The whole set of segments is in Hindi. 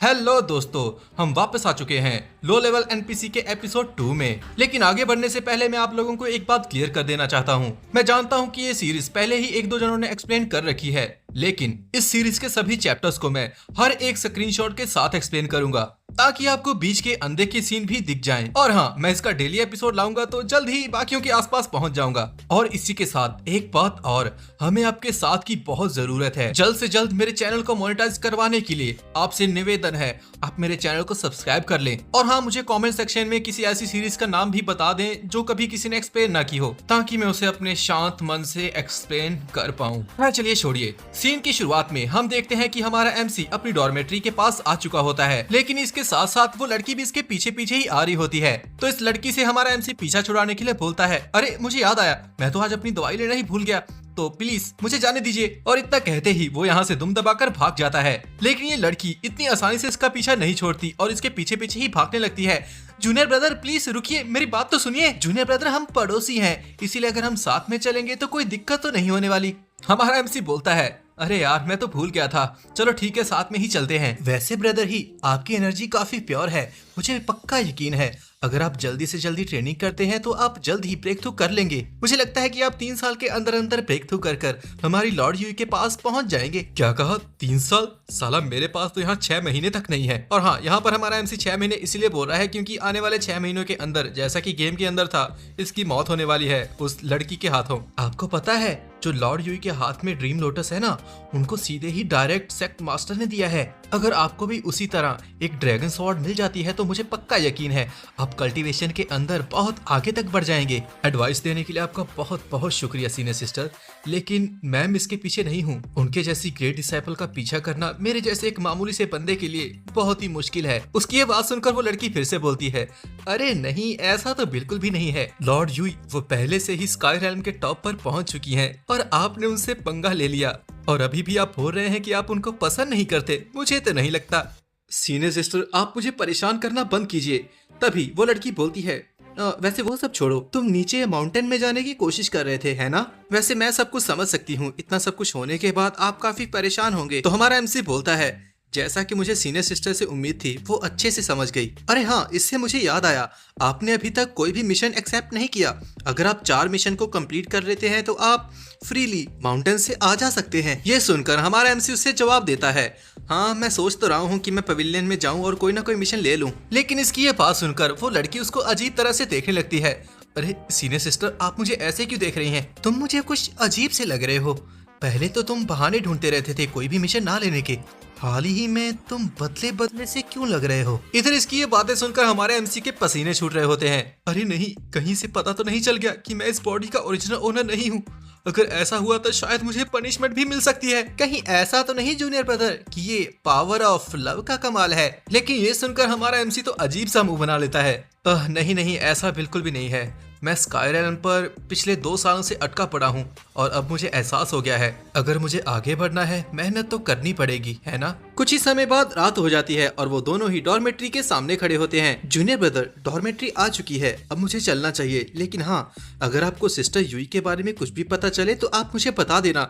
हेलो दोस्तों, हम वापस आ चुके हैं लो लेवल एनपीसी के एपिसोड 2 में। लेकिन आगे बढ़ने से पहले मैं आप लोगों को एक बात क्लियर कर देना चाहता हूं। मैं जानता हूं कि ये सीरीज पहले ही एक दो जनों ने एक्सप्लेन कर रखी है, लेकिन इस सीरीज के सभी चैप्टर्स को मैं हर एक स्क्रीनशॉट के साथ एक्सप्लेन करूंगा ताकि आपको बीच के अनदेखे सीन भी दिख जाएं। और हाँ, मैं इसका डेली एपिसोड लाऊंगा तो जल्द ही बाकियों के आसपास पहुंच जाऊंगा। और इसी के साथ एक बात और, हमें आपके साथ की बहुत जरूरत है। जल्द से जल्द मेरे चैनल को मोनेटाइज करवाने के लिए आपसे निवेदन है, आप मेरे चैनल को सब्सक्राइब कर लें। और हाँ, मुझे कमेंट सेक्शन में किसी ऐसी सीरीज का नाम भी बता दें जो कभी किसी ने एक्सप्लेन ना की हो, ताकि मैं उसे अपने शांत मन से एक्सप्लेन कर पाऊँ। हाँ, चलिए छोड़िए। सीन की शुरुआत में हम देखते हैं कि हमारा एमसी अपनी डॉर्मेट्री के पास आ चुका होता है, लेकिन इसके साथ साथ वो लड़की भी इसके पीछे पीछे ही आ रही होती है। तो इस लड़की से हमारा एमसी पीछा छुड़ाने के लिए बोलता है, अरे मुझे याद आया, मैं तो आज अपनी दवाई लेना ही भूल गया, तो प्लीज मुझे जाने दीजिए। और इतना कहते ही वो यहाँ से दुम दबाकर भाग जाता है। लेकिन ये लड़की इतनी आसानी से इसका पीछा नहीं छोड़ती और इसके पीछे पीछे ही भागने लगती है। जूनियर ब्रदर प्लीज रुकिए, मेरी बात तो सुनिए। जूनियर ब्रदर हम पड़ोसी हैं, इसीलिए अगर हम साथ में चलेंगे तो कोई दिक्कत तो नहीं होने वाली। हमारा एमसी बोलता है, अरे यार मैं तो भूल गया था, चलो ठीक है साथ में ही चलते हैं। वैसे ब्रदर ही आपकी एनर्जी काफी प्योर है, मुझे पक्का यकीन है अगर आप जल्दी से जल्दी ट्रेनिंग करते हैं तो आप जल्द ही ब्रेक थ्रू कर लेंगे। मुझे लगता है कि आप 3 साल के अंदर अंदर ब्रेक थ्रू कर हमारी लॉर्ड यूई के पास पहुंच जाएंगे। क्या कहा 3 साल? साला मेरे पास तो यहाँ 6 महीने तक नहीं है। और हाँ, यहाँ पर हमारा एमसी 6 महीने इसलिए बोल रहा है क्योंकि आने वाले 6 महीनों के अंदर, जैसा कि गेम के अंदर था, इसकी मौत होने वाली है उस लड़की के हाथों। आपको पता है जो लॉर्ड यूई के हाथ में ड्रीम लोटस है ना, उनको सीधे ही डायरेक्ट सेक्ट मास्टर ने दिया है। अगर आपको भी उसी तरह एक ड्रैगन स्वॉर्ड मिल जाती है तो मुझे पक्का यकीन है आप कल्टीवेशन के अंदर बहुत आगे तक बढ़ जाएंगे। एडवाइस देने के लिए आपका बहुत बहुत शुक्रिया सीनियर सिस्टर, लेकिन मैम इसके पीछे नहीं हूँ। उनके जैसी ग्रेट डिसाइपल का पीछा करना मेरे जैसे एक मामूली से बंदे के लिए बहुत ही मुश्किल है। उसकी ये बात सुनकर वो लड़की फिर से बोलती है, अरे नहीं, ऐसा तो बिल्कुल भी नहीं है। लॉर्ड यूई वो पहले से ही स्काई रैल्म के टॉप पर पहुंच चुकी हैं और आपने उनसे पंगा ले लिया और अभी भी आप बोल रहे हैं कि आप उनको पसंद नहीं करते। मुझे तो नहीं लगता। सीनियर सिस्टर आप मुझे परेशान करना बंद कीजिए। तभी वो लड़की बोलती है, वैसे वो सब छोड़ो, तुम नीचे माउंटेन में जाने की कोशिश कर रहे थे है ना? वैसे मैं सब कुछ समझ सकती हूँ, इतना सब कुछ होने के बाद आप काफी परेशान होंगे। तो हमारा एमसी बोलता है, जैसा कि मुझे सीनियर सिस्टर से उम्मीद थी वो अच्छे से समझ गई। अरे हाँ, इससे मुझे याद आया, आपने अभी तक कोई भी मिशन एक्सेप्ट नहीं किया। अगर आप 4 मिशन को कंप्लीट कर लेते हैं तो आप फ्रीली माउंटेन से आ जा सकते हैं। ये सुनकर हमारा एमसी उससे जवाब देता है, हाँ मैं सोच तो रहा हूँ कि मैं पवेलियन में जाऊँ और कोई ना कोई मिशन ले लूँ। लेकिन इसकी ये बात सुनकर वो लड़की उसको अजीब तरह से देखने लगती है। अरे सीनियर सिस्टर आप मुझे ऐसे क्यों देख रही हैं? तुम मुझे कुछ अजीब से लग रहे हो। पहले तो तुम बहाने ढूंढते रहते थे कोई भी मिशन ना लेने के, हाल ही में तुम बदले बदले से क्यों लग रहे हो? इधर इसकी ये बातें सुनकर हमारे एमसी के पसीने छूट रहे होते हैं। अरे नहीं, कहीं से पता तो नहीं चल गया कि मैं इस बॉडी का ओरिजिनल ओनर नहीं हूँ? अगर ऐसा हुआ तो शायद मुझे पनिशमेंट भी मिल सकती है। कहीं ऐसा तो नहीं जूनियर ब्रदर कि ये पावर ऑफ लव का कमाल है? लेकिन ये सुनकर हमारा एमसी तो अजीब सा मुंह बना लेता है। नहीं नहीं, ऐसा बिल्कुल भी नहीं है। मैं स्काई रैल्म पर पिछले 2 सालों से अटका पड़ा हूँ और अब मुझे एहसास हो गया है अगर मुझे आगे बढ़ना है मेहनत तो करनी पड़ेगी, है ना? कुछ ही समय बाद रात हो जाती है और वो दोनों ही डॉर्मेट्री के सामने खड़े होते हैं। जूनियर ब्रदर डॉर्मेट्री आ चुकी है, अब मुझे चलना चाहिए, लेकिन हाँ अगर आपको सिस्टर यूई के बारे में कुछ भी पता चले तो आप मुझे बता देना।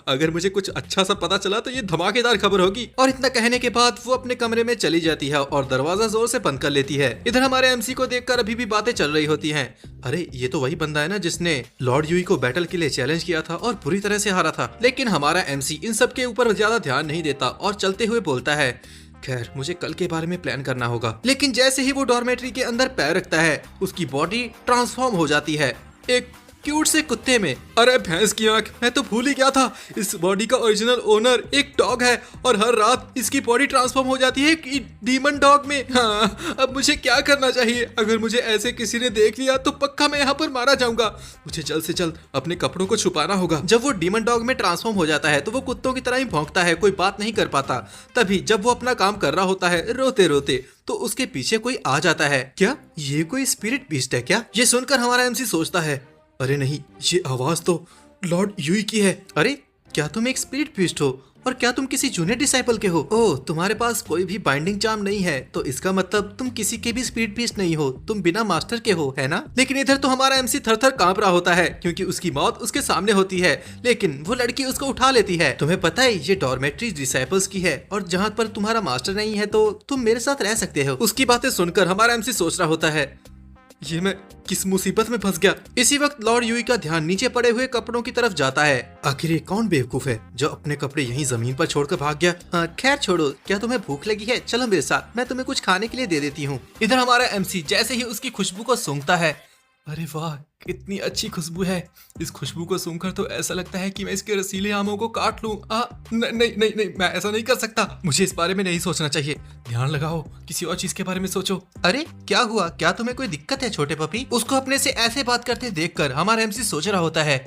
अगर मुझे कुछ अच्छा सा पता चला तो ये धमाकेदार खबर होगी। और इतना कहने के बाद वो अपने कमरे में चली जाती है और दरवाजा जोर से बंद कर लेती है। इधर हमारे एमसी को देखकर अभी भी बातें चल रही होती हैं। अरे ये तो वही बंदा है ना जिसने लॉर्ड यूई को बैटल के लिए चैलेंज किया था और बुरी तरह से हारा था। लेकिन हमारा एमसी इन सब के ऊपर ज्यादा ध्यान नहीं देता और चलते हुए बोलता है, खैर मुझे कल के बारे में प्लान करना होगा। लेकिन जैसे ही वो डॉर्मेट्री के अंदर पैर रखता है उसकी बॉडी ट्रांसफॉर्म हो जाती है एक क्यूट से कुत्ते में। अरे भैंस की आंख, मैं तो भूल ही गया था इस बॉडी का ओरिजिनल ओनर एक डॉग है और हर रात इसकी बॉडी ट्रांसफॉर्म हो जाती है एक डीमन डॉग में। हाँ, अब मुझे क्या करना चाहिए? अगर मुझे ऐसे किसी ने देख लिया तो पक्का मैं यहाँ पर मारा जाऊंगा। मुझे जल्द से जल्द अपने कपड़ों को छुपाना होगा। जब वो डीमन डॉग में ट्रांसफॉर्म हो जाता है तो वो कुत्तों की तरह ही भौंकता है, कोई बात नहीं कर पाता। तभी जब वो अपना काम कर रहा होता है रोते रोते, तो उसके पीछे कोई आ जाता है। क्या ये कोई स्पिरिट बीस्ट है क्या? ये सुनकर हमारा एमसी सोचता है, अरे नहीं, ये आवाज तो लॉर्ड यूई की है। अरे क्या तुम एक स्पिरिट बीस्ट हो? और क्या तुम किसी जूनियर डिसाइपल के हो? ओह, तुम्हारे पास कोई भी बाइंडिंग चार्म नहीं है, तो इसका मतलब तुम किसी के भी स्पीड बीस्ट नहीं हो, तुम बिना मास्टर के हो, है ना? लेकिन इधर तो हमारा एमसी थर-थर कांप रहा होता है क्योंकि उसकी मौत उसके सामने होती है, लेकिन वो लड़की उसको उठा लेती है। तुम्हें पता है ये डॉर्मेट्री डिसाइपल्स की है और जहाँ पर तुम्हारा मास्टर नहीं है तो तुम मेरे साथ रह सकते हो। उसकी बातें सुनकर हमारा एमसी सोच रहा होता है, ये मैं किस मुसीबत में फंस गया। इसी वक्त लॉर्ड यूई का ध्यान नीचे पड़े हुए कपड़ों की तरफ जाता है। आखिर ये कौन बेवकूफ है जो अपने कपड़े यहीं जमीन पर छोड़कर भाग गया? खैर छोड़ो, क्या तुम्हें भूख लगी है? चलो मेरे साथ, मैं तुम्हें कुछ खाने के लिए दे देती हूँ। इधर हमारा एमसी जैसे ही उसकी खुशबू को सूंघता है, अरे वाह कितनी अच्छी खुशबू है। इस खुशबू को सूंघकर तो ऐसा लगता है कि मैं इसके रसीले आमों को काट लूं। नहीं नहीं नहीं नहीं, मैं ऐसा नहीं कर सकता। मुझे इस बारे में नहीं सोचना चाहिए। ध्यान लगाओ, किसी और चीज के बारे में सोचो। अरे क्या हुआ? क्या तुम्हें कोई दिक्कत है छोटे पपी? उसको अपने से ऐसे बात करते देखकर हमारा एमसी सोच रहा होता है,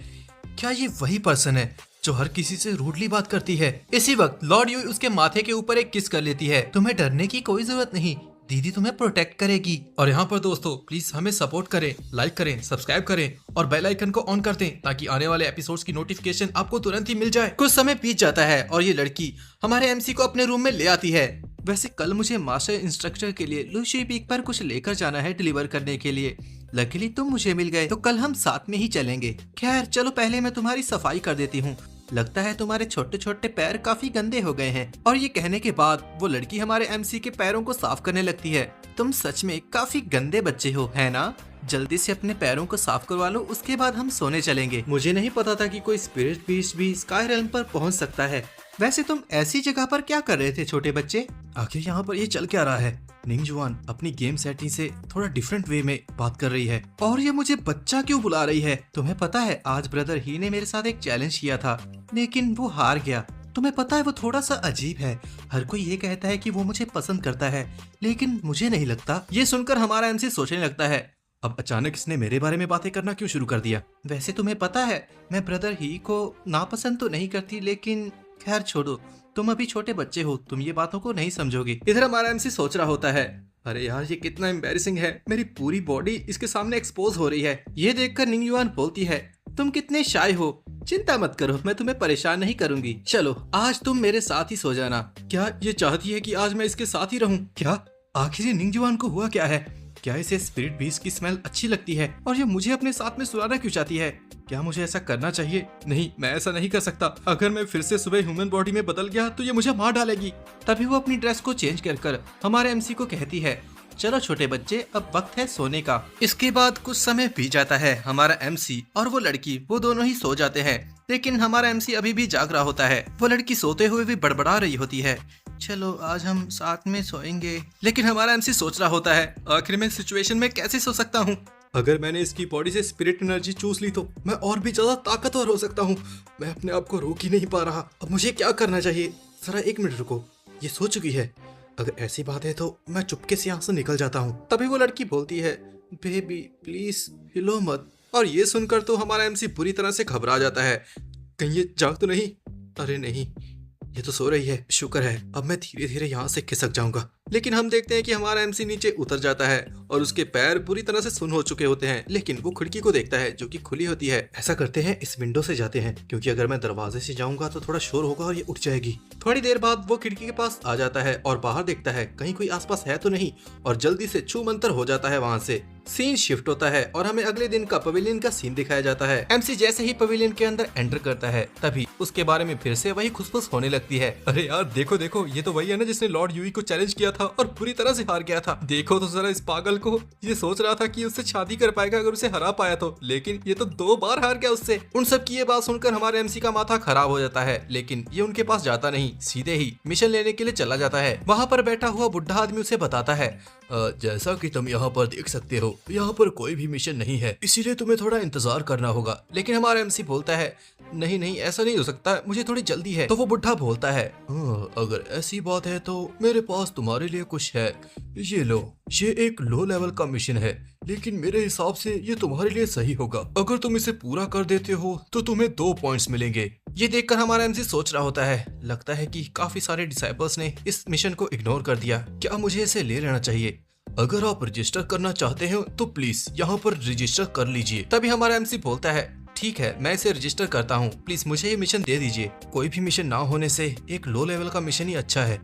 क्या ये वही पर्सन है जो हर किसी से रूडली बात करती है? इसी वक्त लॉर्ड यूई उसके माथे के ऊपर एक किस कर लेती है। तुम्हें डरने की कोई जरूरत नहीं, दीदी तुम्हें प्रोटेक्ट करेगी। और यहाँ पर दोस्तों प्लीज हमें सपोर्ट करें, लाइक करें, सब्सक्राइब करें और बेल आइकन को ऑन कर दें ताकि आने वाले एपिसोड्स की नोटिफिकेशन आपको तुरंत ही मिल जाए। कुछ समय बीत जाता है और ये लड़की हमारे एमसी को अपने रूम में ले आती है। वैसे कल मुझे मास्टर इंस्ट्रक्टर के लिए लुशी पीक पर कुछ लेकर जाना है डिलीवर करने के लिए। लकीली तुम मुझे मिल गए तो कल हम साथ में ही चलेंगे। खैर चलो पहले मैं तुम्हारी सफाई कर देती हूँ। लगता है तुम्हारे छोटे छोटे पैर काफी गंदे हो गए हैं। और ये कहने के बाद वो लड़की हमारे एमसी के पैरों को साफ करने लगती है। तुम सच में काफी गंदे बच्चे हो, है ना? जल्दी से अपने पैरों को साफ करवा लो, उसके बाद हम सोने चलेंगे। मुझे नहीं पता था कि कोई स्पिरिट बीस्ट भी स्काई रेल्म पर पहुंच सकता है। वैसे तुम ऐसी जगह पर क्या कर रहे थे छोटे बच्चे? आखिर यहाँ पर ये चल क्या रहा है? निंगजुआन अपनी गेम सेटिंग से थोड़ा डिफरेंट वे में बात कर रही है और ये मुझे बच्चा क्यों बुला रही है? तुम्हें पता है आज ब्रदर ही ने मेरे साथ एक चैलेंज किया था, लेकिन वो हार गया। तुम्हें पता है वो थोड़ा सा अजीब है। हर कोई ये कहता है कि वो मुझे पसंद करता है, लेकिन मुझे नहीं लगता। ये सुनकर हमारा एमसी सोचने लगता है, अब अचानक इसने मेरे बारे में बातें करना क्यों शुरू कर दिया? वैसे तुम्हें पता है मैं ब्रदर ही को नापसंद तो नहीं करती, लेकिन खैर छोड़ो, तुम अभी छोटे बच्चे हो, तुम ये बातों को नहीं समझोगे। इधर हमारा एमसी सोच रहा होता है, अरे यार ये कितना एम्बैरेसिंग है, मेरी पूरी बॉडी इसके सामने एक्सपोज हो रही है। ये देखकर निंगयुआन बोलती है, तुम कितने शाय हो, चिंता मत करो, मैं तुम्हें परेशान नहीं करूंगी। चलो आज तुम मेरे साथ ही सो जाना। क्या ये चाहती है कि आज मैं इसके साथ ही रहूं? क्या आखिर ये निंगजुआन को हुआ क्या है? क्या इसे स्पिरिट बीस्ट की स्मेल अच्छी लगती है और ये मुझे अपने साथ में सुलाना क्यों चाहती है? क्या मुझे ऐसा करना चाहिए? नहीं, मैं ऐसा नहीं कर सकता। अगर मैं फिर से सुबह ह्यूमन बॉडी में बदल गया तो ये मुझे मार डालेगी। तभी वो अपनी ड्रेस को चेंज कर हमारे एमसी को कहती है, चलो छोटे बच्चे अब वक्त है सोने का। इसके बाद कुछ समय बीत जाता है। हमारा एमसी और वो लड़की वो दोनों ही सो जाते हैं, लेकिन हमारा एमसी अभी भी जाग रहा होता है। वो लड़की सोते हुए भी बड़बड़ा रही होती है, चलो आज हम साथ में सोएंगे। लेकिन हमारा एमसी सोच रहा होता है, आखिर मैं सिचुएशन में कैसे सो सकता हूँ? अगर मैंने इसकी बॉडी से स्पिरिट एनर्जी चूस ली तो मैं और भी ज्यादा ताकतवर हो सकता हूँ। मैं अपने आप को रोक ही नहीं पा रहा। अब मुझे क्या करना चाहिए? जरा एक मिनट रुको, ये सो चुकी है। अगर ऐसी बात है तो मैं चुपके से यहाँ से निकल जाता हूँ। तभी वो लड़की बोलती है, बेबी प्लीज हिलो मत। और ये सुनकर तो हमारा एमसी बुरी तरह से घबरा जाता है, कहीं ये जाग तो नहीं? अरे नहीं, ये तो सो रही है, शुक्र है। अब मैं धीरे धीरे यहाँ से खिसक जाऊंगा। लेकिन हम देखते हैं कि हमारा एमसी नीचे उतर जाता है और उसके पैर पूरी तरह से सुन्न हो चुके होते हैं, लेकिन वो खिड़की को देखता है जो कि खुली होती है। ऐसा करते हैं इस विंडो से जाते हैं, क्योंकि अगर मैं दरवाजे से जाऊंगा तो थोड़ा शोर होगा और ये उठ जाएगी। थोड़ी देर बाद वो खिड़की के पास आ जाता है और बाहर देखता है कहीं कोई आसपास है तो नहीं, और जल्दी से छू मंतर हो जाता है वहाँ से। सीन शिफ्ट होता है और हमें अगले दिन का पवेलियन का सीन दिखाया जाता है। एमसी जैसे ही पवेलियन के अंदर एंटर करता है तभी उसके बारे में फिर से वही खुसफुस होने लगती है। अरे यार देखो देखो, ये तो वही है ना जिसने लॉर्ड यूई को चैलेंज किया था और पूरी तरह से हार गया था। देखो तो जरा इस पागल को, ये सोच रहा था कि उससे शादी कर पाएगा अगर उसे हरा पाया तो, लेकिन ये तो 2 बार हार गया उससे। उन सब की ये बात सुनकर हमारे एमसी का माथा खराब हो जाता है, लेकिन ये उनके पास जाता नहीं, सीधे ही मिशन लेने के लिए चला जाता है। वहाँ पर बैठा हुआ बुढ़ा आदमी उसे बताता है, जैसा कि तुम यहाँ पर देख सकते हो यहाँ पर कोई भी मिशन नहीं है, इसीलिए तुम्हें थोड़ा इंतजार करना होगा। लेकिन हमारा एमसी बोलता है, नहीं नहीं ऐसा नहीं हो सकता, मुझे थोड़ी जल्दी है। तो वो बुढ़ा बोलता है, अगर ऐसी बात है तो मेरे पास तुम्हारे लिए कुछ है, ये लो। ये एक लो लेवल का मिशन है, लेकिन मेरे हिसाब से ये तुम्हारे लिए सही होगा। अगर तुम इसे पूरा कर देते हो तो तुम्हें 2 पॉइंट्स मिलेंगे। ये देखकर हमारा एमसी सोच रहा होता है, लगता है कि काफी सारे डिसाइपल्स ने इस मिशन को इग्नोर कर दिया, क्या मुझे इसे ले लेना चाहिए? अगर आप रजिस्टर करना चाहते हो तो प्लीज यहाँ पर रजिस्टर कर लीजिए। तभी हमारा एमसी बोलता है, ठीक है, मैं इसे रजिस्टर करता हूँ। प्लीज मुझे ये मिशन दे दीजिए। कोई भी मिशन ना होने से एक लो लेवल का मिशन ही अच्छा है।